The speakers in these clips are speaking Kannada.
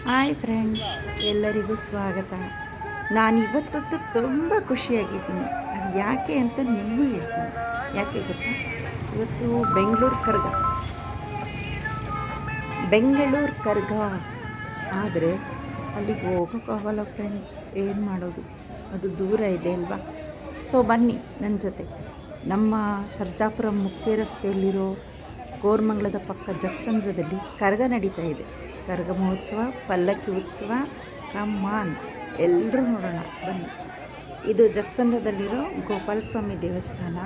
ಹಾಯ್ ಫ್ರೆಂಡ್ಸ್, ಎಲ್ಲರಿಗೂ ಸ್ವಾಗತ. ನಾನಿವತ್ತಂತೂ ತುಂಬ ಖುಷಿಯಾಗಿದ್ದೀನಿ. ಅದು ಯಾಕೆ ಅಂತ ನಿಮಗೂ ಹೇಳ್ತೀನಿ. ಯಾಕೆ ಗೊತ್ತಾ? ಇವತ್ತು ಬೆಂಗಳೂರು ಕರ್ಗ ಆದರೆ ಅಲ್ಲಿಗೆ ಹೋಗೋಕ್ಕಾಗಲ್ಲ ಫ್ರೆಂಡ್ಸ್. ಏನು ಮಾಡೋದು? ಅದು ದೂರ ಇದೆ ಅಲ್ವಾ? ಸೊ ಬನ್ನಿ ನನ್ನ ಜೊತೆ. ನಮ್ಮ ಸರ್ಜಾಪುರ ಮುಖ್ಯ ರಸ್ತೆಯಲ್ಲಿರೋ ಕೋರಮಂಗಲದ ಪಕ್ಕ ಜಗಸಂದ್ರದಲ್ಲಿ ಕರಗ ನಡೀತಾ ಇದೆ. ಕರಗ ಮಹೋತ್ಸವ, ಪಲ್ಲಕ್ಕಿ ಉತ್ಸವ. ಕಮ್ಮಾನ್, ಎಲ್ಲರೂ ನೋಡೋಣ ಬನ್ನಿ. ಇದು ಜಗಸಂದ್ರದಲ್ಲಿರೋ ಗೋಪಾಲಸ್ವಾಮಿ ದೇವಸ್ಥಾನ.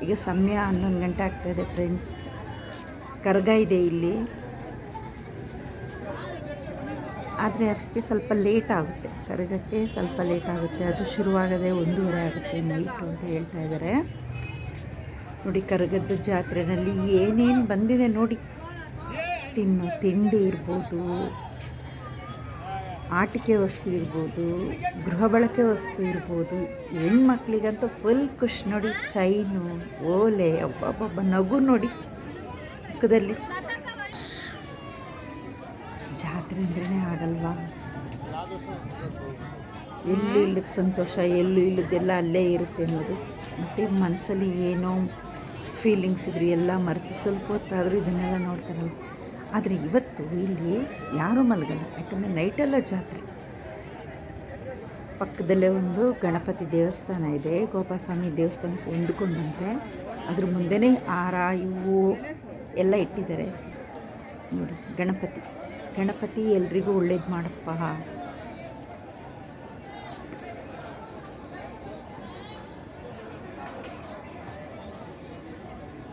ಈಗ ಸಮಯ 11 ಗಂಟೆ ಆಗ್ತಾಯಿದೆ ಫ್ರೆಂಡ್ಸ್. ಕರಗ ಇದೆ ಇಲ್ಲಿ, ಆದರೆ ಅದಕ್ಕೆ ಸ್ವಲ್ಪ ಲೇಟ್ ಆಗುತ್ತೆ. ಕರಗಕ್ಕೆ ಸ್ವಲ್ಪ ಲೇಟ್ ಆಗುತ್ತೆ. ಅದು ಶುರುವಾಗದೆ 1:30 ಆಗುತ್ತೆ ನೈಟು ಅಂತ ಹೇಳ್ತಾ ಇದ್ದಾರೆ. ನೋಡಿ, ಕರಗದ ಜಾತ್ರೆಯಲ್ಲಿ ಏನೇನು ಬಂದಿದೆ ನೋಡಿ. ತಿಂಡಿ ಇರ್ಬೋದು, ಆಟಿಕೆ ವಸ್ತು ಇರ್ಬೋದು, ಗೃಹ ಬಳಕೆ ವಸ್ತು ಇರ್ಬೋದು. ಹೆಣ್ಮಕ್ಳಿಗಂತೂ ಫುಲ್ ಖುಷಿ ನೋಡಿ. ಚೈನು, ಓಲೆ, ಒಬ್ಬೊಬ್ಬ ನಗು ನೋಡಿ ಮುಖದಲ್ಲಿ. ಜಾತ್ರೆ ಅಂದ್ರೇ ಆಗಲ್ವಾ? ಎಲ್ಲೂ ಇಲ್ಲದ ಸಂತೋಷ, ಎಲ್ಲೂ ಇಲ್ಲದೆಲ್ಲ ಅಲ್ಲೇ ಇರುತ್ತೆ ಅನ್ನೋದು. ಮತ್ತು ಮನಸ್ಸಲ್ಲಿ ಏನೋ ಫೀಲಿಂಗ್ಸ್ ಇದ್ರಿ ಎಲ್ಲ ಮರೆತು ಸ್ವಲ್ಪ ಹೊತ್ತಾದರೂ ಇದನ್ನೆಲ್ಲ ನೋಡ್ತಾರಲ್ಲ. ಆದರೆ ಇವತ್ತು ಇಲ್ಲಿ ಯಾರೂ ಮಲಗಲ್ಲ, ಯಾಕಂದರೆ ನೈಟೆಲ್ಲ ಜಾತ್ರೆ. ಪಕ್ಕದಲ್ಲೇ ಒಂದು ಗಣಪತಿ ದೇವಸ್ಥಾನ ಇದೆ, ಗೋಪಾಲಸ್ವಾಮಿ ದೇವಸ್ಥಾನಕ್ಕೆ ಹೊಂದ್ಕೊಂಡಂತೆ. ಅದ್ರ ಮುಂದೆನೇ ಹಾರ ಇವು ಎಲ್ಲ ಇಟ್ಟಿದ್ದಾರೆ ನೋಡಿ. ಗಣಪತಿ ಎಲ್ರಿಗೂ ಒಳ್ಳೇದು ಮಾಡಪ್ಪ.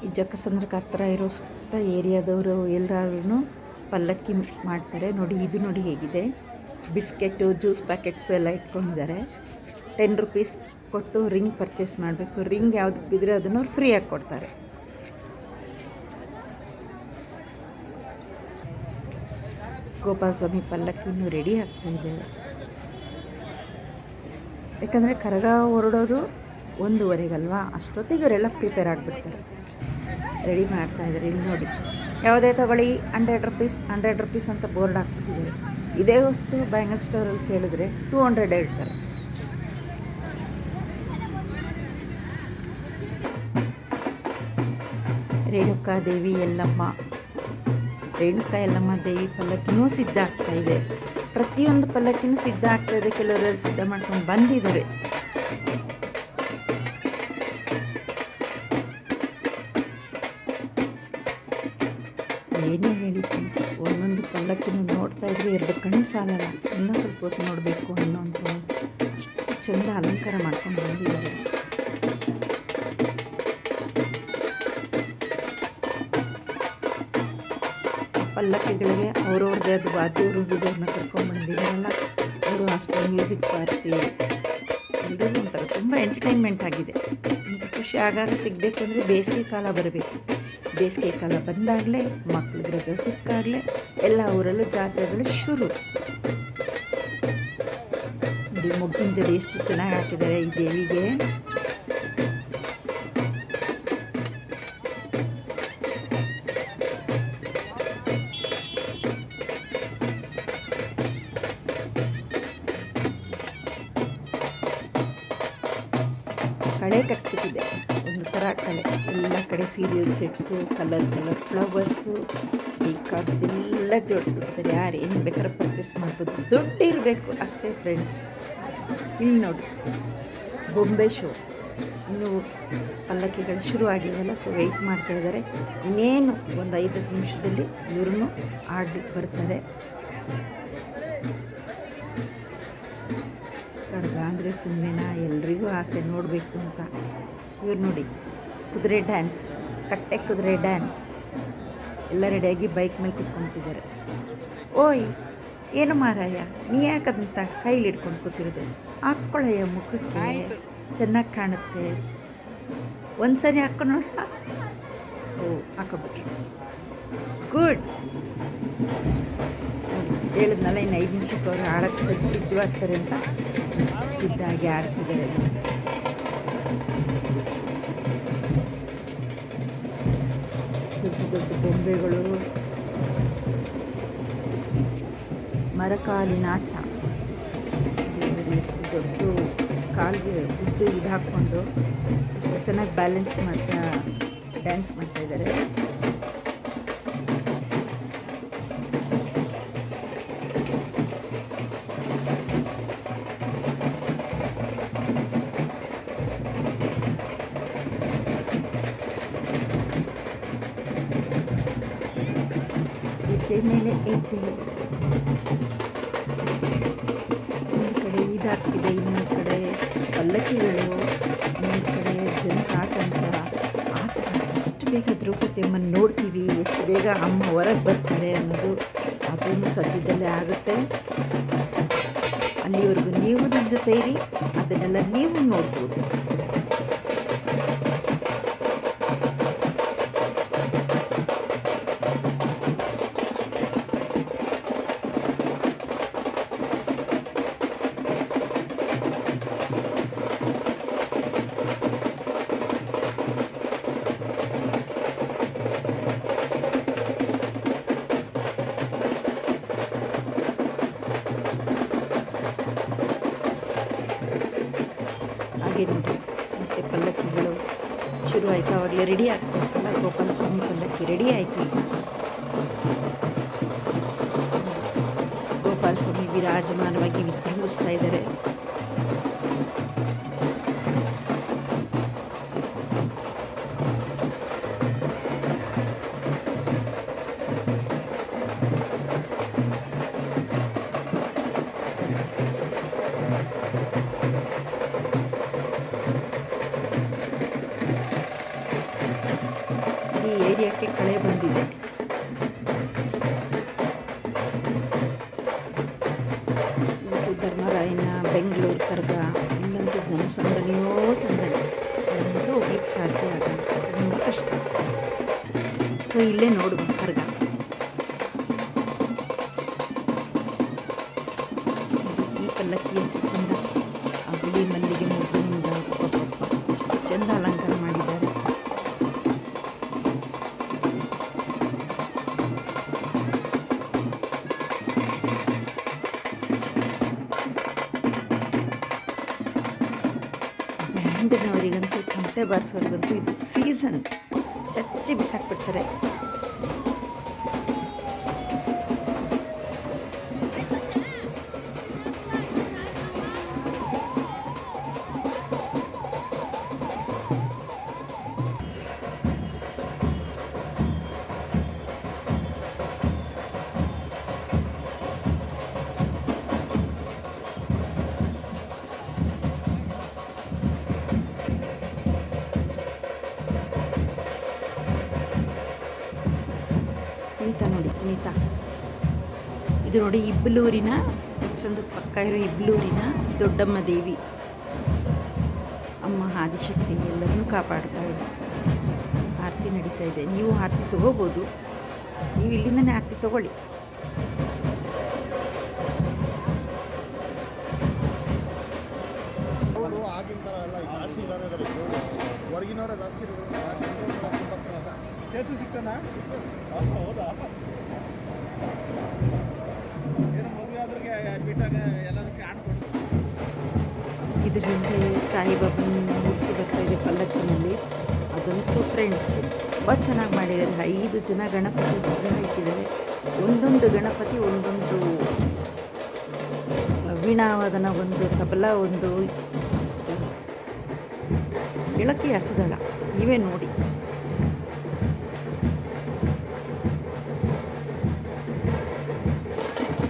ಈ ಜಗಸಂದ್ರಕ್ಕೆ ಹತ್ರ ಇರೋ ಸುತ್ತ ಏರಿಯಾದವರು ಎಲ್ಲರೂ ಪಲ್ಲಕ್ಕಿ ಮಾಡ್ತಾರೆ ನೋಡಿ. ಇದು ನೋಡಿ ಹೇಗಿದೆ. ಬಿಸ್ಕೆಟು, ಜ್ಯೂಸ್ ಪ್ಯಾಕೆಟ್ಸು ಎಲ್ಲ ಇಟ್ಕೊಂಡಿದ್ದಾರೆ. 10 ರೂಪೀಸ್ ಕೊಟ್ಟು ರಿಂಗ್ ಪರ್ಚೇಸ್ ಮಾಡಬೇಕು. ರಿಂಗ್ ಯಾವುದಕ್ಕೆ ಬಿದ್ದರೆ ಅದನ್ನು ಫ್ರೀಯಾಗಿ ಕೊಡ್ತಾರೆ. ಗೋಪಾಲಸ್ವಾಮಿ ಪಲ್ಲಕ್ಕಿ ಇನ್ನೂ ರೆಡಿ ಆಗ್ತಾಯಿದೆ. ಯಾಕಂದರೆ ಕರಗ ಹೊರಡೋದು 1:30ಗಲ್ವಾ, ಅಷ್ಟೊತ್ತಿಗೆ ಇವರೆಲ್ಲ ಪ್ರಿಪೇರ್ ಆಗಿಬಿಡ್ತಾರೆ. ರೆಡಿ ಮಾಡ್ತಾಯಿದ್ದಾರೆ. ಇಲ್ಲಿ ನೋಡಿ, ಯಾವುದೇ ತಗೊಳ್ಳಿ 100 ರೂಪೀಸ್ ಅಂತ ಬೋರ್ಡ್ ಹಾಕ್ಬಿಟ್ಟಿದ್ದಾರೆ. ಇದೇ ವಸ್ತು ಬ್ಯಾಂಗಲ್ ಸ್ಟೋರಲ್ಲಿ ಕೇಳಿದ್ರೆ 200 ಹೇಳ್ತಾರೆ. ರೇಣುಕಾ ಯಲ್ಲಮ್ಮ ದೇವಿ ಪಲ್ಲಕ್ಕಿನೂ ಸಿದ್ಧ ಆಗ್ತಾಯಿದೆ. ಪ್ರತಿಯೊಂದು ಪಲ್ಲಕ್ಕಿನೂ ಸಿದ್ಧ ಆಗ್ತಾಯಿದೆ. ಕೆಲವರೆಲ್ಲ ಸಿದ್ಧ ಮಾಡ್ಕೊಂಡು ಬಂದಿದ್ದಾರೆ. ಏನೇ ಹೇಳಿ ಫ್ರೆಂಡ್ಸ್, ಒಂದೊಂದು ಪಲ್ಲಕ್ಕಿನೂ ನೋಡ್ತಾ ಇದ್ರೆ 2 ಕಣ್ಣು ಸಾಲಲ್ಲ. ಇನ್ನೂ ಸ್ವಲ್ಪ ಹೊತ್ತು ನೋಡಬೇಕು ಅನ್ನೋಂಥ ಅಷ್ಟು ಚೆಂದ ಅಲಂಕಾರ ಮಾಡ್ಕೊಂಡು ಬಂದಿದ್ದಾರೆ. ಪಲ್ಲಕ್ಕಿಗಳಿಗೆ ಅವ್ರವ್ರದ್ದೇ ಅದು ವಾದ್ಯವರು ಬಿದ್ದವ್ರನ್ನ ಕರ್ಕೊಂಡ್ಬಂದಿದ್ದಾರಲ್ಲ, ಅವರು ಅಷ್ಟೇ ಮ್ಯೂಸಿಕ್ ಬಾರಿಸಿ ಎಲ್ಲರಿಗೂ ಒಂಥರ ತುಂಬ ಎಂಟರ್ಟೈನ್ಮೆಂಟ್ ಆಗಿದೆ. ಇಂಥ ಖುಷಿ ಆಗಾಗ ಸಿಗಬೇಕಂದ್ರೆ ಬೇಸಿಗೆ ಕಾಲ ಬರಬೇಕು. ಬೇಸಿಗೆ ಕಾಲ ಬಂದಾಗಲೇ, ಮಕ್ಳಿಗೆ ರಜೆ ಸಿಕ್ಕಾಗಲೇ ಎಲ್ಲ ಊರಲ್ಲೂ ಜಾತ್ರೆಗಳು ಶುರು. ನೋಡಿ, ಮೊಗ್ಗಿನ ಜಡೆ ಎಷ್ಟು ಚೆನ್ನಾಗಿ ಹಾಕಿದ್ದಾರೆ ಈ ದೇವಿಗೆ. ಕಳೆ ಕಟ್ಬಿಟ್ಟಿದೆ, ಒಂದು ಥರ ಕಳೆ. ಎಲ್ಲ ಕಡೆ ಸೀರಿಯಲ್ ಸೆಟ್ಸು, ಕಲರ್ ಫ್ಲವರ್ಸು ಬೇಕಾದ್ದೆಲ್ಲ ಜೋಡಿಸ್ಬಿಡ್ತಾರೆ. ಯಾರು ಏನು ಬೇಕಾದ್ರೆ ಪರ್ಚೇಸ್ ಮಾಡ್ಬೋದು, ದುಡ್ಡು ಇರಬೇಕು ಅಷ್ಟೇ ಫ್ರೆಂಡ್ಸ್. ಇಲ್ಲಿ ನೋಡಿ, ಬೊಂಬೆ ಶೋ. ಇನ್ನೂ ಪಲ್ಲಕ್ಕಿಗಳು ಶುರು ಆಗಿರಲ್ಲ, ಸೊ ವೆಯ್ಟ್ ಮಾಡ್ತಾಯಿದ್ದಾರೆ. ಇನ್ನೇನು ಒಂದು 5 ನಿಮಿಷದಲ್ಲಿ ಇವ್ರೂ ಆಡ್ಲಿಕ್ಕೆ ಬರ್ತಾರೆ. ಕರಗ ಅಂದರೆ ಸುಮ್ಮನೆನಾ? ಎಲ್ರಿಗೂ ಆಸೆ ನೋಡಬೇಕು ಅಂತ. ಇವ್ರು ನೋಡಿ, ಕುದುರೆ ಡ್ಯಾನ್ಸ್, ಕಟ್ಟೆ ಕುದುರೆ ಡ್ಯಾನ್ಸ್. ಎಲ್ಲ ರೆಡಿಯಾಗಿ ಬೈಕ್ ಮೇಲೆ ಕೂತ್ಕೊಂಡ್ಬಿಟ್ಟಿದ್ದಾರೆ. ಓಯ್, ಏನು ಮಾರಾಯ, ನೀ ಯಾಕದಂತ ಕೈಲಿ ಹಿಡ್ಕೊಂಡು ಕೂತಿರೋದು? ಹಾಕ್ಕೊಳ್ಳಯ್ಯ ಮುಖಕ್ಕೆ, ಚೆನ್ನಾಗಿ ಕಾಣುತ್ತೆ. ಒಂದು ಸರಿ ಹಾಕ್ಕೊಂಡು ನೋಡೋಣ. ಓ, ಹಾಕೋಬಿಟ್ರಿ, ಗುಡ್. ಹೇಳಿದ್ನಲ್ಲ, ಇನ್ನು 5 ನಿಮಿಷಕ್ಕೆ ಅವ್ರು ಆಡೋಕ್ಕೆ ಸಿದ್ಧ ಆಗ್ತಾರೆ ಅಂತ ಸಿದ್ಧ ಆಗಿ ಆಡ್ತಿದ್ದಾರೆ. ದೊಡ್ಡ ದೊಡ್ಡ ಬೊಂಬೆಗಳು, ಮರಕಾಲಿನ ಆಟ. ಎಷ್ಟು ದೊಡ್ಡ ಕಾಲಿಗೆ ಉಡ್ಡು ಇದು ಹಾಕ್ಕೊಂಡು ಎಷ್ಟು ಚೆನ್ನಾಗಿ ಬ್ಯಾಲೆನ್ಸ್ ಮಾಡ್ತಾ ಡ್ಯಾನ್ಸ್ ಮಾಡ್ತಾಯಿದ್ದಾರೆ. ಹೆಜ್ಜೆ ಮೇಲೆ ಹೆಜ್ಜೆ, ಒಂದು ಕಡೆ ಇದಾಗ್ತಿದೆ, ಇನ್ನೊಂದು ಕಡೆ ಪಲ್ಲಕ್ಕಿಗಳು, ಇನ್ನೊಂದು ಕಡೆ ಜನ ಆಟಂಕ. ಆ ಥರ ಎಷ್ಟು ಬೇಗ ದ್ರೌಪದಿ ಅಮ್ಮನ ನೋಡ್ತೀವಿ, ಎಷ್ಟು ಬೇಗ ಅಮ್ಮ ಹೊರಗೆ ಬರ್ತಾರೆ ಅನ್ನೋದು ಅದನ್ನು ಸದ್ಯದಲ್ಲೇ ಆಗುತ್ತೆ. ಅಲ್ಲಿವರೆಗೂ ನೀವು ನನ್ನ ಜೊತೆ ಇರಿ, ಅದನ್ನೆಲ್ಲ ನೀವು ನೋಡ್ಬೋದು. ಹಾಗೆ ನೋಡಿ ಮತ್ತು ಪಲ್ಲಕ್ಕಿಗಳು ಶುರು ಆಯಿತು. ಆವಾಗಲೇ ರೆಡಿ ಆಗ್ತಾ ಇರ್ತಲ್ಲ, ಗೋಪಾಲ ಸ್ವಾಮಿ ಪಲ್ಲಕ್ಕಿ ರೆಡಿ ಆಯಿತು. ಈಗ ಗೋಪಾಲ ಸ್ವಾಮಿ ವಿರಾಜಮಾನವಾಗಿ ವಿಜೃಂಭಿಸ್ತಾ ಇದ್ದಾರೆ. ಈ ಏರಿಯಾಕ್ಕೆ ಕಳೆ ಬಂದಿದೆ. ಇವತ್ತು ಧರ್ಮರಾಯನ ಬೆಂಗಳೂರು ಕರ್ಗ, ಇಲ್ಲಂತೂ ಜನಸಂದಣಿಯೋ ಸಂದಣಿ, ಅಲ್ಲಂತೂ ಹೋಗ್ಲಿಕ್ಕೆ ಸಾಧ್ಯ ಆಗಲ್ಲ, ತುಂಬ ಕಷ್ಟ. ಸೊ ಇಲ್ಲೇ ನೋಡುವ ಕರ್ಗ. ಈ ಪಲ್ಲಕ್ಕಿ ಎಷ್ಟು ಚೆಂದ, ಆ ಬಿಳಿ ಮಲ್ಲಿಗೆ ಮುಗ್ಗಿನಿಂದ ಎಷ್ಟು ಚೆಂದ ಅಲಂಕಾರ ಮಾಡಿದ್ದಾರೆ. ಬ್ಯಾಂಡ್ನವರಿಗಂತೂ, ತಮಟೆ ಬಾರಿಸೋರಿಗಂತೂ ಇದು ಸೀಸನ್, ಚಚ್ಚಿ ಬಿಸಾಕ್ಬಿಡ್ತಾರೆ. ಕುಣಿತ ನೋಡಿ, ಕುಣಿತ. ಇದು ನೋಡಿ ಇಬ್ಬಲೂರಿನ, ಚಿಕ್ಕಸಂದ್ರದ ಪಕ್ಕ ಇರೋ ಇಬ್ಬಲೂರಿನ ದೊಡ್ಡಮ್ಮ ದೇವಿ, ಅಮ್ಮ ಆದಿಶಕ್ತಿ ಎಲ್ಲರನ್ನೂ ಕಾಪಾಡ್ತಾ ಇದೆ. ಆರತಿ ನಡೀತಾ ಇದೆ. ನೀವು ಆರತಿ ತೊಗೋಬೋದು, ನೀವು ಇಲ್ಲಿಂದನೇ ಆರತಿ ತೊಗೊಳ್ಳಿ. ಹೌದಾ, ಏನು ಮದುವೆ ಆದ್ರಿಗೆ ಬಿಟ್ಟಾಗ ಎಲ್ಲರೂ ಕ್ಯಾನ್ ಕೊಡ್ತಾರೆ. ಇದ್ರ ಹಿಂದೆ ಸಾಯಿಬಾಬನ ಮೂರ್ತಿ ಬರ್ತಾ ಇದೆ ಪಲ್ಲಕ್ಕಿನಲ್ಲಿ. ಅದಂತೂ ಫ್ರೆಂಡ್ಸ್ ತುಂಬ ಚೆನ್ನಾಗಿ ಮಾಡಿದ್ದಾರೆ. 5 ಜನ ಗಣಪತಿ ವಿಗ್ರಹ ಇಟ್ಟಿದ್ದಾರೆ. ಒಂದೊಂದು ಗಣಪತಿ ಒಂದೊಂದು ವೀಣಾವಾದನ, ಒಂದು ತಬಲ, ಒಂದು ಇಳಕಿ ಹಸದಳ, ಇವೇ ನೋಡಿ.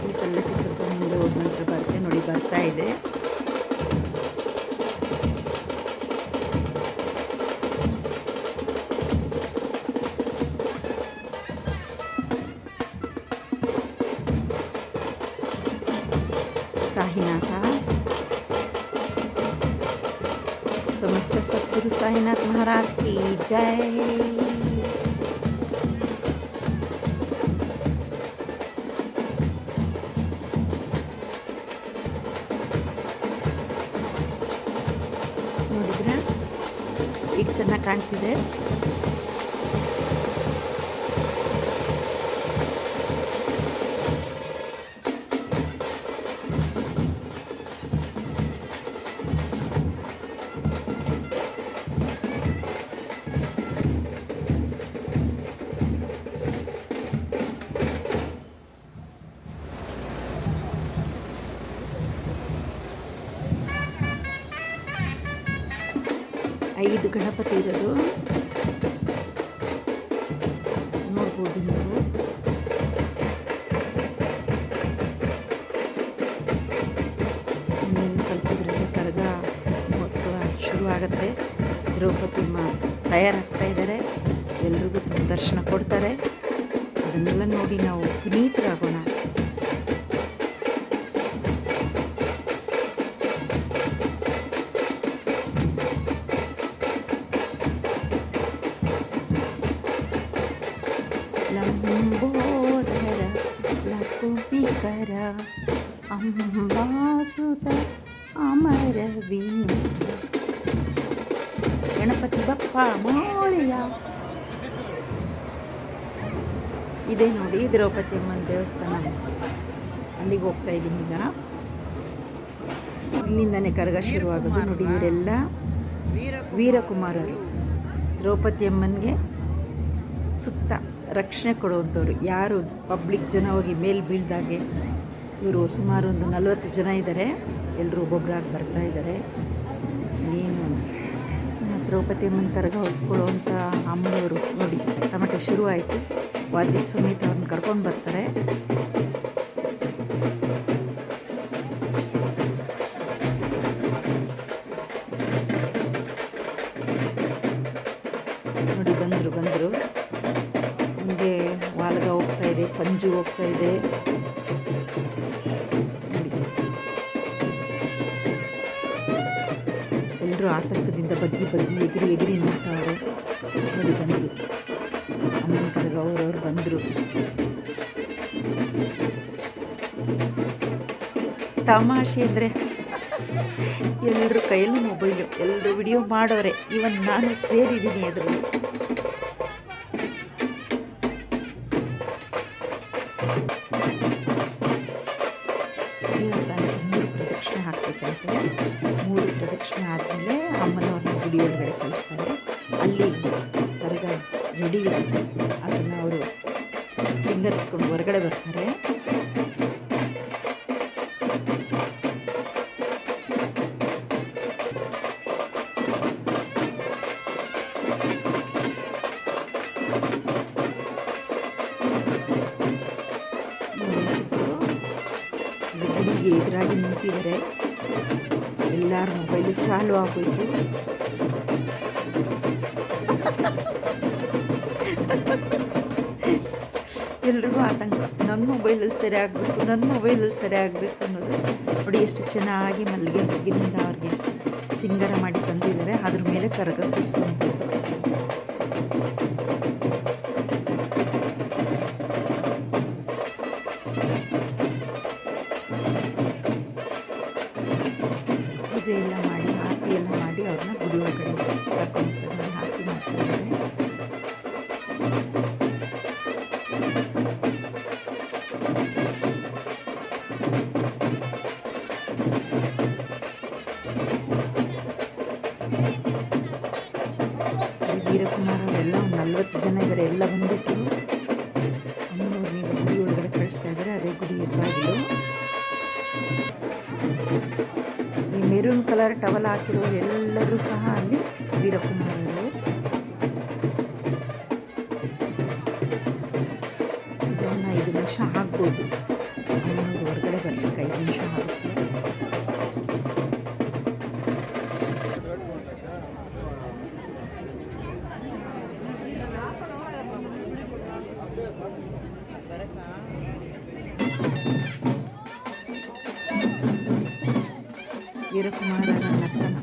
ಈ ಪಲ್ಲಕ್ಕಿ ಸ್ವಲ್ಪ ಮುಂದೆ ಹೋದ ನಂತರ ಬರುತ್ತೆ ನೋಡಿ, ಬರ್ತಾ ಇದೆ. साईनाथ, समस्त सद्गुरु साईनाथ महाराज की जय। ನೋಡಿದ್ರೆ ಈಗ ಚೆನ್ನಾಗಿ ಕಾಣ್ತಿದೆ. 5 ಗಣಪತಿ ಇರೋದು ನೋಡ್ಬೋದು ನೀವು. ಇನ್ನೇನು ಸ್ವಲ್ಪ ಇದರಲ್ಲಿ ಕರಗ ಮಹೋತ್ಸವ ಶುರು ಆಗುತ್ತೆ. ದ್ರೌಪದಿಮ್ಮ ತಯಾರಾಗ್ತಾ ಇದ್ದಾರೆ, ಎಲ್ರಿಗೂ ದರ್ಶನ ಕೊಡ್ತಾರೆ. ಅದನ್ನೆಲ್ಲ ನೋಡಿ ನಾವು ಪುನೀತರಾಗೋಣ. ಲಂಬೋದರ ಲಕುಪಿಕರ ಅಂಬಾಸುತ ಅಮರ ವೀಣು ಗಣಪತಿ ಬಪ್ಪ ಮೋಳಿಯ. ಇದೇ ನೋಡಿ ದ್ರೌಪದಿ ಅಮ್ಮನ ದೇವಸ್ಥಾನ. ಅಲ್ಲಿಗೆ ಹೋಗ್ತಾ ಇದ್ದೀನಿ ಈಗ. ಇಲ್ಲಿಂದನೇ ಕರಗ ಶುರುವಾಗೋದು ನೋಡಿ. ಇವರೆಲ್ಲ ವೀರಕುಮಾರರು, ದ್ರೌಪದಿ ಅಮ್ಮನಿಗೆ ಸುತ್ತ ರಕ್ಷಣೆ ಕೊಡುವಂಥವ್ರು. ಯಾರು ಪಬ್ಲಿಕ್ ಜನ ಹೋಗಿ ಮೇಲೆ ಬೀಳ್ದಾಗೆ ಇವರು ಸುಮಾರು ಒಂದು 40 ಜನ ಇದ್ದಾರೆ. ಎಲ್ಲರೂ ಒಬ್ಬೊಬ್ಬರಾಗಿ ಬರ್ತಾ ಇದ್ದಾರೆ. ಏನು ದ್ರೌಪದಿ ಅಮ್ಮನ ಕರಗ ಹೊತ್ಕೊಳ್ಳುವಂಥ ಅಮ್ಮನವರು ನೋಡಿ ಟಮಟೆ ಶುರು ಆಯಿತು. ವಾದ್ಯ ಸಮೇತ ಅವ್ರನ್ನ ಕರ್ಕೊಂಡು ಬರ್ತಾರೆ. ನೋಡಿ ಬಂದರು ಹಿಂಗೆ ವಾಲ್ಗ ಹೋಗ್ತಾ ಇದೆ, ಪಂಜು ಹೋಗ್ತಾ ಇದೆ. ಎಲ್ಲರೂ ಆತಂಕದಿಂದ ಬಗ್ಗಿ ಎಗಿರಿ ನೋಡ್ತಾವ್ರೆ. ನೋಡಿ ಬಂದರು ಅಮ್ಮನ ಕರಗ ಅವ್ರವ್ರು ಬಂದರು. ತಮಾಷೆ ಅಂದರೆ ಎಲ್ಲರ ಕೈಯಲ್ಲೂ ಮೊಬೈಲು, ಎಲ್ಲರೂ ವಿಡಿಯೋ ಮಾಡೋರೆ. ಇವನ್ ನಾನು ಸೇರಿದ್ದೀನಿ ಅದರಲ್ಲಿ. ದೇವಸ್ಥಾನಕ್ಕೆ 3 ಪ್ರದಕ್ಷಿಣೆ ಹಾಕಬೇಕಂತೆ. 3 ಪ್ರದಕ್ಷಿಣೆ ಆದಮೇಲೆ ಅಮ್ಮನವ್ರನ್ನ ಗುಡಿ ಒಳಗಡೆ ಕಳಿಸ್ತಾರೆ. ಅಲ್ಲಿ ಕರಗ ರೆಡಿ ಇರುತ್ತೆ, ಅದನ್ನು ಅವರು ಸಿಂಗರಿಸ್ಕೊಂಡು ಹೊರಗಡೆ ಬರ್ತಾರೆ. ಗುಡಿಗೆ ಎದುರಾಗಿ ನಿಂತಿದ್ದಾರೆ. ಎಲ್ಲರ ಮೊಬೈಲು ಚಾಲು ಆಗೋಯ್ತು. ಎಲ್ರಿಗೂ ಆತಂಕ, ನನ್ನ ಮೊಬೈಲಲ್ಲಿ ಸರಿ ಆಗಬೇಕು ಅನ್ನೋದು. ನೋಡಿ ಎಷ್ಟು ಚೆನ್ನಾಗಿ ಮಲ್ಲಿಗೆ ಹೂವಿನಿಂದ ಅವ್ರಿಗೆ ಸಿಂಗಾರ ಮಾಡಿ ತಂದಿದ್ದಾರೆ. ಅದ್ರ ಮೇಲೆ ಕರಗ ಕೂರಿಸುವಂಥದ್ದು. ಪೂಜೆ ಎಲ್ಲ ಮಾಡಿ, ಆರತಿ ಎಲ್ಲ ಮಾಡಿ ಅವ್ರನ್ನ ಗುಡಿ ಒಳಗಡೆ ಕರ್ಕೊಂಡು ಆರತಿ ಮಾಡ್ತಿದ್ದಾರೆ. ವೀರಕುಮಾರ್ ಅವರೆಲ್ಲ ಒಂದು 40 ಜನ ಇದ್ದಾರೆ. ಎಲ್ಲ ಬಂದ್ಬಿಟ್ಟು ಅಮ್ಮನವ್ರು ನೀವು ಗುಡಿ ಒಳಗಡೆ ಕಳಿಸ್ತಾ ಇದ್ದಾರೆ. ಅದೇ ಗುಡಿ ಬಾಗಿಲು. ಈ ಮೆರೂನ್ ಕಲರ್ ಟವಲ್ ಹಾಕಿರೋರು ಎಲ್ಲರೂ ಸಹ ಅಲ್ಲಿ ವೀರಕುಮಾರ್ ಅವರು. ಇದನ್ನು 5 ನಿಮಿಷ ಆಗ್ಬೋದು. ಅಮ್ಮನವ್ರು ಹೊರಗಡೆ ಬರಲಿಕ್ಕೆ 5 ನಿಮಿಷ ಆಗುತ್ತೆ. ವೀರಕುಮಾರರ ನರ್ತನ.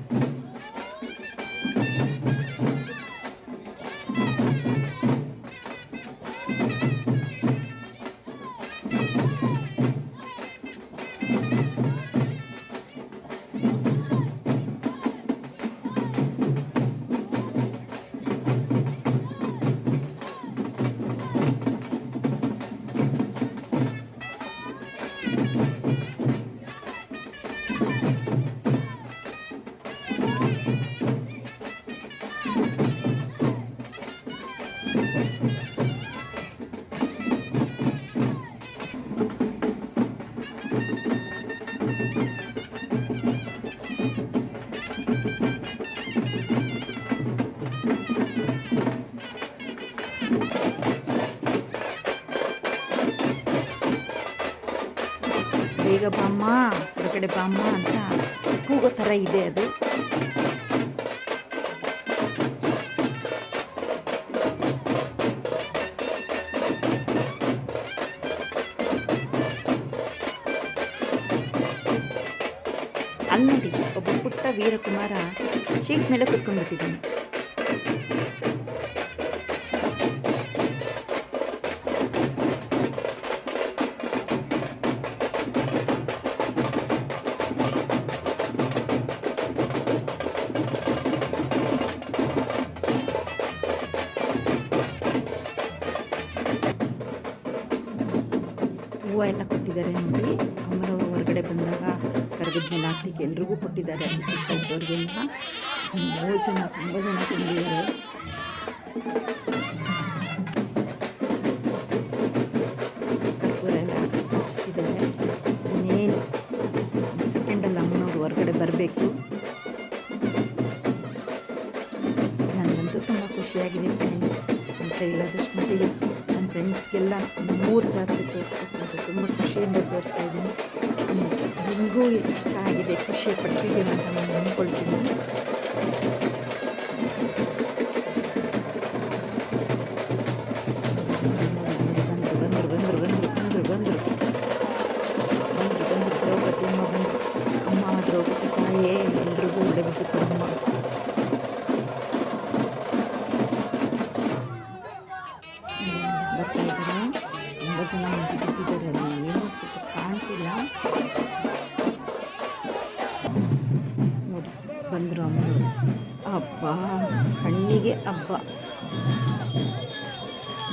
ಬೇಗ ಬಾಮ್ಮ, ಹೊರಗಡೆ ಬಾಮ್ಮ ಅಂತ ಕೂಗೋ ಥರ ಇದೆ ಅದು. ಅಲ್ಲಿ ನೋಡಿ, ಒಬ್ಬ ಪುಟ್ಟ ವೀರಕುಮಾರ ಶೀಟ್ ಮೇಲೆ ಕುತ್ಕೊಂಡ್ಬಿಟ್ಟಿದ್ದಾನೆ. ಹೂವು ಎಲ್ಲ ಕೊಟ್ಟಿದ್ದಾರೆ ನೋಡಿ. ಅಮ್ಮನವರು ಹೊರಗಡೆ ಬಂದಾಗ ಕರಗದ ಮೇಲೆ ಹಾಕ್ಲಿಕ್ಕೆ ಎಲ್ರಿಗೂ ಕೊಟ್ಟಿದ್ದಾರೆ. ಅಲ್ಲಿ ಸುತ್ತ ಇದ್ದವ್ರಿಗೆಲ್ಲ ತುಂಬ ಜನ ತುಂಬಿದ್ದಾರೆ. ಕರ್ಪೂರ ಎಲ್ಲ ಹಚ್ತಿದ್ದಾರೆ. ಇನ್ನೇನು ಸೆಕೆಂಡಲ್ಲಿ ಅಮ್ಮನವರು ಹೊರಗಡೆ ಬರಬೇಕು. ನನಗಂತೂ ತುಂಬ ಖುಷಿಯಾಗಿದೆ ಫ್ರೆಂಡ್ಸ್. ಅಂತ ಹೇಳೋದಷ್ಟು ಮಟ್ಟಿಗೆ ನನ್ನ ಫ್ರೆಂಡ್ಸ್ಗೆಲ್ಲ 3 ಜಾತ್ರೆ ತೋರಿಸ್ಬೇಕು ಅಂತ ತುಂಬ ಖುಷಿಯಿಂದ ತೋರಿಸ್ತಾ ಇದ್ದೀನಿ. ನಿಮಗೂ ಇಷ್ಟ ಆಗಿದೆ, ಖುಷಿ ಪಟ್ಟಿದ್ದೀರ ಅಂತ ನಾನು ಅಂದ್ಕೊಳ್ತೀನಿ. ಬಂದರು ದ್ರೌಪದಿ ಅಮ್ಮ ದ್ರೌಪದಿ ತಾಯೇ ಎಲ್ರಿಗೂ ಒಳ್ಳೆಬಿಟ್ಟು ಕೊಡಮ್ಮ. ಬರ್ತಾ ಇದ್ದಾರೆ, ತುಂಬ ಜನ ಬಿಟ್ಟಿದ್ದಾರೆ. ಅಲ್ಲಿ ಏನೂ ಸ್ವಲ್ಪ ಕಾಣ್ತಿಲ್ಲ ನೋಡಿ. ಬಂದರು ಅಮ್ಮನವರು. ಹಬ್ಬ ಕಣ್ಣಿಗೆ ಹಬ್ಬ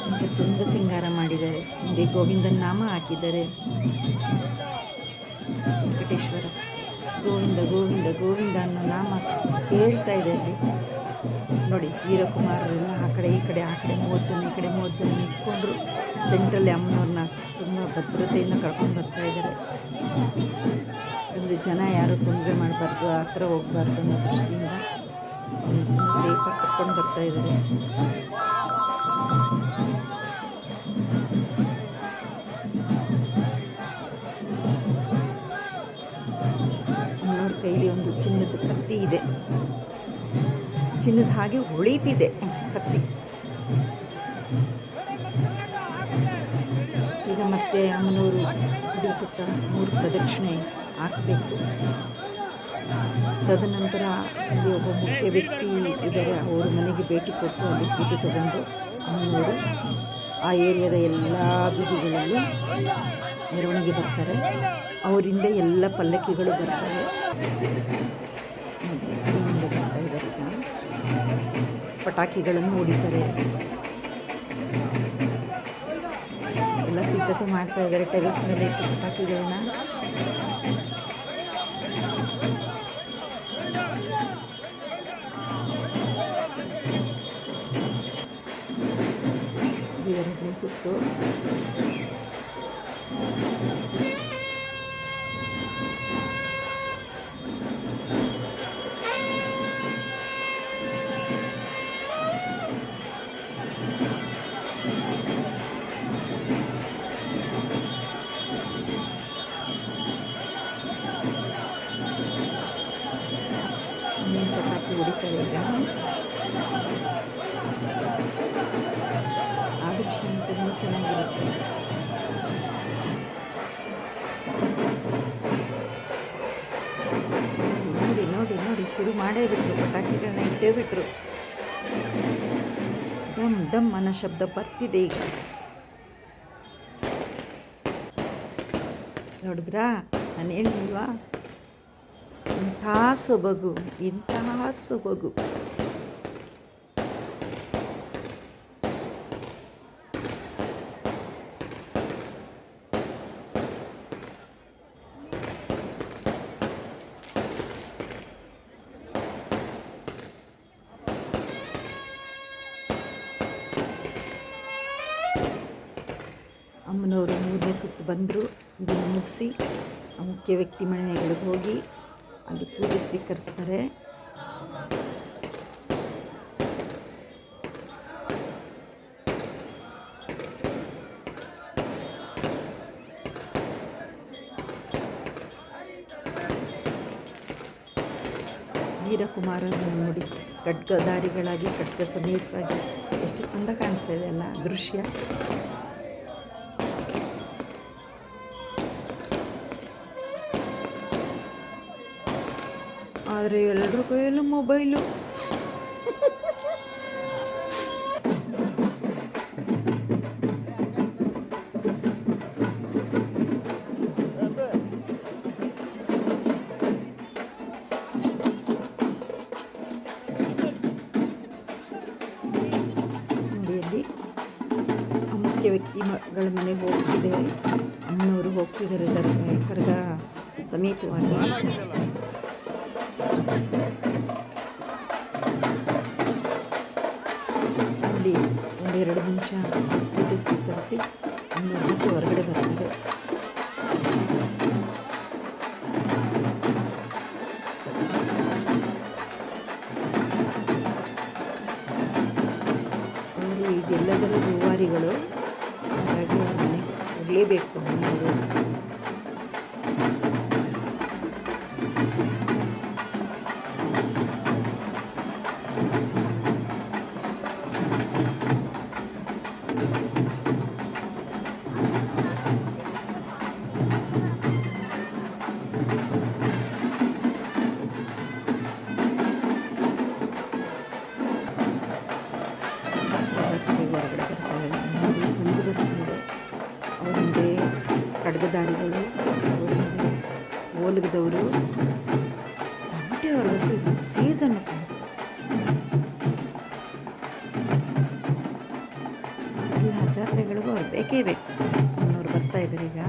ಅಂತ ಚಂದ ಸಿಂಗಾರ ಮಾಡಿದ್ದಾರೆ. ಹಿಂದೆ ಗೋವಿಂದನ ನಾಮ ಹಾಕಿದ್ದಾರೆ. ವೆಂಕಟೇಶ್ವರ ಗೋವಿಂದ ಗೋವಿಂದ ಗೋವಿಂದ ಅನ್ನೋ ನಾಮ ಹೇಳ್ತಾ ಇದೆ ಅಲ್ಲಿ ನೋಡಿ. ವೀರಕುಮಾರರೆಲ್ಲ ಆ ಕಡೆ ಈ ಕಡೆ 30 ಜನ, ಈ ಕಡೆ 30 ಜನ ನಿಂತ್ಕೊಂಡ್ರು. ಸೆಂಟ್ರಲ್ಲಿ ಅಮ್ಮನವ್ರನ್ನ ತುಂಬ ಭದ್ರತೆಯಿಂದ ಕರ್ಕೊಂಡು ಬರ್ತಾ ಇದ್ದಾರೆ. ಅಂದರೆ ಜನ ಯಾರು ತೊಂದರೆ ಮಾಡಬಾರ್ದು, ಆ ಥರ ಹೋಗಬಾರ್ದು ಅನ್ನೋ ದೃಷ್ಟಿಯಿಂದ ತುಂಬ ಸೇಫಾಗಿ ಕರ್ಕೊಂಡು ಬರ್ತಾ ಇದ್ದಾರೆ. ಅಮ್ಮನವ್ರ ಕೈಲಿ ಒಂದು ಚಿನ್ನದ ಕತ್ತಿ ಇದೆ. ಚಿನ್ನದ ಹಾಗೆ ಹೊಳಿತಿದೆ ಕತ್ತಿ. ಈಗ ಮತ್ತೆ ಅಮ್ಮನವರು ಗುಡಿ ಸುತ್ತ 3 ಪ್ರದಕ್ಷಿಣೆ ಹಾಕಬೇಕು. ತದನಂತರ ಅಲ್ಲಿ ಒಬ್ಬ ಮುಖ್ಯ ವ್ಯಕ್ತಿ ಇದ್ದಾರೆ, ಅವ್ರ ಮನೆಗೆ ಭೇಟಿ ಕೊಟ್ಟು ಅಲ್ಲಿ ಪೂಜೆ ತಗೊಂಡು ಅಮ್ಮನವರು ಆ ಏರಿಯಾದ ಎಲ್ಲ ಬೀದಿಗಳಲ್ಲಿ ಮೆರವಣಿಗೆ ಬರ್ತಾರೆ. ಅವರಿಂದ ಎಲ್ಲ ಪಲ್ಲಕ್ಕಿಗಳು ಬರ್ತಾರೆ. ಬರ್ತಾ ಇದ್ದಾರೆ. ಪಟಾಕಿಗಳನ್ನು ಹೊಡಿತಾರೆ. ಎಲ್ಲ ಸಿದ್ಧತೆ ಮಾಡ್ತಾ ಇದ್ದಾರೆ. ಟೆರೆಸ್ ಮೇಲೆ ಇಟ್ಟು ಪಟಾಕಿಗಳನ್ನ ದೇವರನ್ನೇ ಸುತ್ತು ಪಟಾಕಿ ಹೊಡಿತಾರೆ. ಈಗ ಆ ದೃಶ್ಯ ತುಂಬ ಚೆನ್ನಾಗಿರುತ್ತೆ. ನೋಡಿ ನೋಡಿ ನೋಡಿ ಶುರು ಮಾಡೇ ಬಿಟ್ರು, ಪಟಾಕಿಗಳನ್ನ ಇಟ್ಟೇ ಬಿಟ್ರು. ಡಮ್ ಡಮ್ ಅನ್ನೋ ಶಬ್ದ ಬರ್ತಿದೆ ಈಗ. ನೋಡಿದ್ರಾ, ನಾನು ಹೇಳಿಲ್ವಾ, ಇಂಥ ಸೊಬಗು, ಇಂತಹ ಸೊಬಗು. ಅಮ್ಮನವರು 3ನೇ ಸುತ್ತು ಬಂದರು. ಇದನ್ನು ಮುಗಿಸಿ ಆ ಮುಖ್ಯ ವ್ಯಕ್ತಿ ಮನೆಗಳಿಗೆ ಹೋಗಿ ಅಲ್ಲಿ ಪೂಜೆ ಸ್ವೀಕರಿಸ್ತಾರೆ. ವೀರಕುಮಾರರು ನೋಡಿ ಖಡ್ಗಧಾರಿಗಳಾಗಿ ಖಡ್ಗ ಸಮೇತವಾಗಿ ಎಷ್ಟು ಚೆಂದ ಕಾಣಿಸ್ತಾ ಇದೆ ಅಲ್ಲ ದೃಶ್ಯ. ಆದರೆ ಎಲ್ಲರ ಕೈಯಲ್ಲೂ ಮೊಬೈಲು. ನೋಡಿ ಮುಖ್ಯ ವ್ಯಕ್ತಿಗಳ ಮನೆಗೆ ಹೋಗ್ತಿದ್ದೇವೆ. ಅಮ್ಮನವರು ಹೋಗ್ತಿದ್ದಾರೆ ಕರ್ಗ ಸಮೇತವಾಗಿ. ಅಲ್ಲಿ ಒಂದೆರಡು ನಿಮಿಷ ಪೂಜೆ ಸ್ವೀಕರಿಸಿ ಅಮ್ಮನವ್ರ ಮತ್ತೆ ಹೊರಗಡೆ ಬರ್ತಾರೆ. ಅವರು ಇದೆಲ್ಲದರ ರೂವಾರಿಗಳು, ಹಾಗಾಗಿ ಅವ್ರ ಮನೆ ಹೋಗಲೇಬೇಕು ಅಮ್ಮನವರು. ಹೊರಗಡೆ ಬರ್ತಾರೆ, ಮಂಜು ಬರ್ತಾರೆ. ಅವರಿಂದೆ ಖಡ್ಗಧಾರಿಗಳು, ಅವರಿಂದೆ ಓಲಗದವರು, ತಮಟೆ ಅವ್ರಿಗಂತೂ ಇದು ಸೀಸನ್ ಫ್ರೆಂಡ್ಸ್. ಎಲ್ಲ ಜಾತ್ರೆಗಳಿಗೂ ಅವ್ರು ಬೇಕೇ ಬೇಕು. ಅವ್ರು ಬರ್ತಾ ಇದ್ದಾರೆ ಈಗ.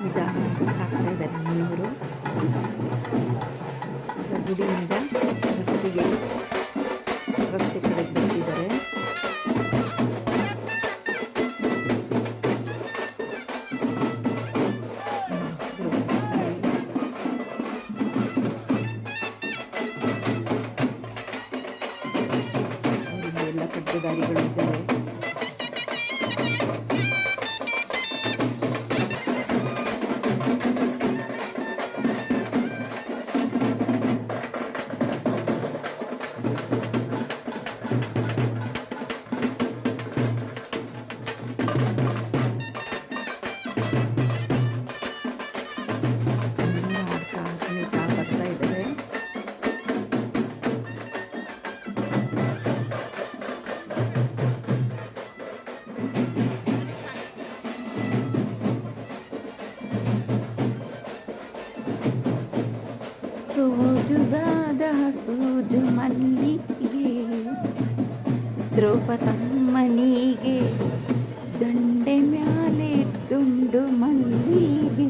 ನಿಧಾನವಾಗಿ ಸಾಕ್ತಾ ಇದ್ದಾರೆ ಅಮ್ಮನವರು. ಗುಡಿಯಿಂದ ರಸ್ತೆ ಕಡೆಗೆ ಬಂದಿದ್ದಾರೆ. ಅವರಿಗೆ ಎಲ್ಲ ಖಡ್ಗಧಾರಿಗಳು ಇದ್ದಾರೆ. ಬರ್ತಾ ಇದ್ದಾರೆ. ಸೋಜುಗಾದ ಸೋಜು ಮಲ್ಲಿಗೆ ದ್ರೌಪದಮ್ಮನಿಗೆ ದಂಡೆ ಮ್ಯಾಲೆ ದುಂಡು ಮಲ್ಲಿಗೆ.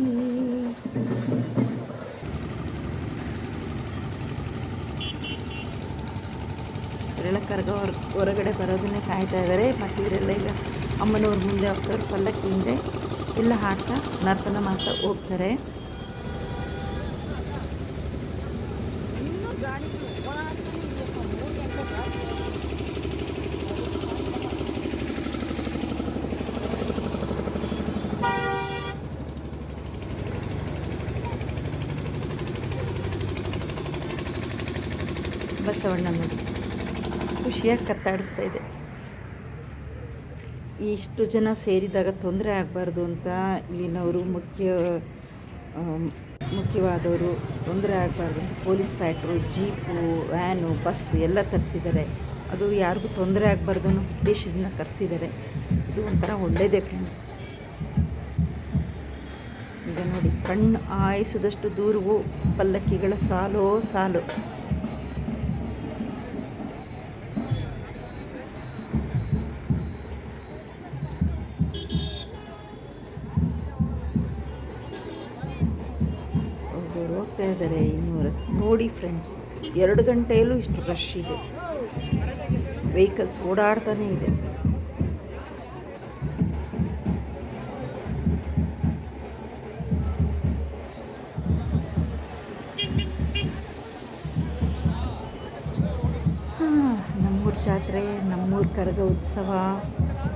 ಇವರೆಲ್ಲ ಕರ್ಗ ಹೊರಗಡೆ ಬರೋದನ್ನೇ ಕಾಯ್ತಾ ಇದ್ದಾರೆ. ಮತ್ತು ಇವರೆಲ್ಲ ಈಗ ಅಮ್ಮನವ್ರ ಮುಂದೆ ಹೋಗ್ತಾರೆ, ಪಲ್ಲಕ್ಕಿ ಹಿಂದೆ ಎಲ್ಲ ಹಾಡ್ತಾ ನರ್ತನ ಮಾಡ್ತಾ ಹೋಗ್ತಾರೆ. ಬಸವಣ್ಣ ನೋಡಿ ಖುಷಿಯಾಗಿ ಕತ್ತಾಡಿಸ್ತಾ ಇದೆ. ಇಷ್ಟು ಜನ ಸೇರಿದಾಗ ತೊಂದರೆ ಆಗಬಾರ್ದು ಅಂತ ಇಲ್ಲಿನವರು ಮುಖ್ಯವಾದವರು ತೊಂದರೆ ಆಗಬಾರ್ದು ಅಂತ ಪೊಲೀಸ್ ಪ್ಯಾಟ್ರು, ಜೀಪು, ವ್ಯಾನು, ಬಸ್ ಎಲ್ಲ ತರಿಸಿದ್ದಾರೆ. ಅದು ಯಾರಿಗೂ ತೊಂದರೆ ಆಗಬಾರ್ದು ಅನ್ನೋ ಉದ್ದೇಶದಿಂದ ಕರೆಸಿದ್ದಾರೆ. ಇದು ಒಂಥರ ಒಳ್ಳೆಯದೇ ಫ್ರೆಂಡ್ಸ್. ಈಗ ನೋಡಿ ಕಣ್ಣು ಆಯಿಸಿದಷ್ಟು ದೂರವೂ ಪಲ್ಲಕ್ಕಿಗಳ ಸಾಲೋ ಸಾಲು. ಇದ್ದಾರೆ ಇನ್ನು ನೋಡಿ ಫ್ರೆಂಡ್ಸ್, 2 ಗಂಟೆಯಲ್ಲೂ ಇಷ್ಟು ರಶ್ ಇದೆ, ವೆಹಿಕಲ್ಸ್ ಓಡಾಡ್ತಾನೇ ಇದೆ. ನಮ್ಮೂರ ಜಾತ್ರೆ, ನಮ್ಮೂರ ಕರಗ ಉತ್ಸವ,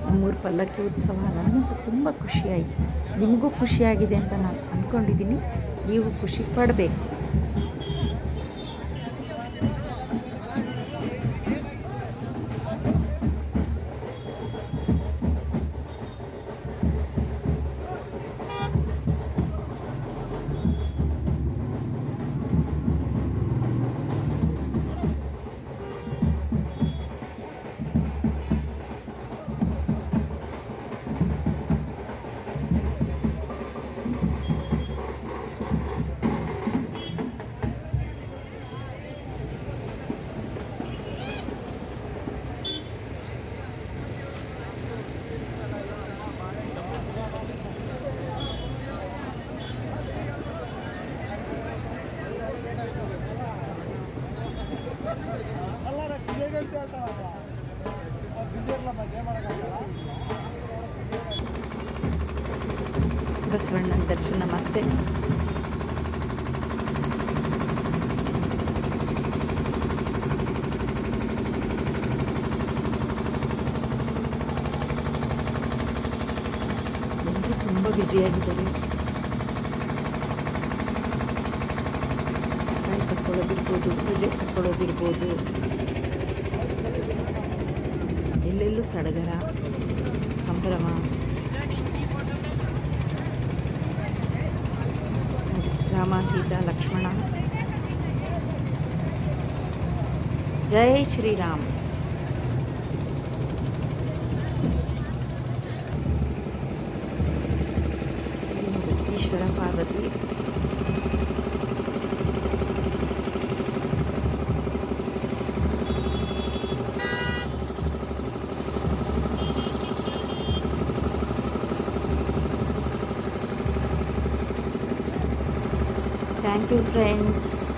ನಮ್ಮೂರ ಪಲ್ಲಕ್ಕಿ ಉತ್ಸವ ನನಗಂತೂ ತುಂಬ ಖುಷಿಯಾಯಿತು. ನಿಮಗೂ ಖುಷಿಯಾಗಿದೆ ಅಂತ ನಾನು ಅಂದ್ಕೊಂಡಿದ್ದೀನಿ. ನೀವು ಖುಷಿ ಪಡಬೇಕು. ಬಸವಣ್ಣನ ದರ್ಶನ ಮತ್ತೆ ತುಂಬ ಬ್ಯುಸಿಯಾಗಿದ್ದಾರೆ. ಕಾಯಿ ಕಟ್ಕೊಳ್ಳೋದಿರ್ಬೋದು, ಪ್ರೊಜೆಕ್ಟ್ ಕಟ್ಕೊಳ್ಳೋದಿರ್ಬೋದು, ಎಲ್ಲೆಲ್ಲೂ ಸಡಗರ, ಸಂಭ್ರಮ. ರಾಮ, ಸೀತಾ, ಲಕ್ಷ್ಮಣ. ಜೈ Shriram. Ishwara, Parvati. Thank you friends.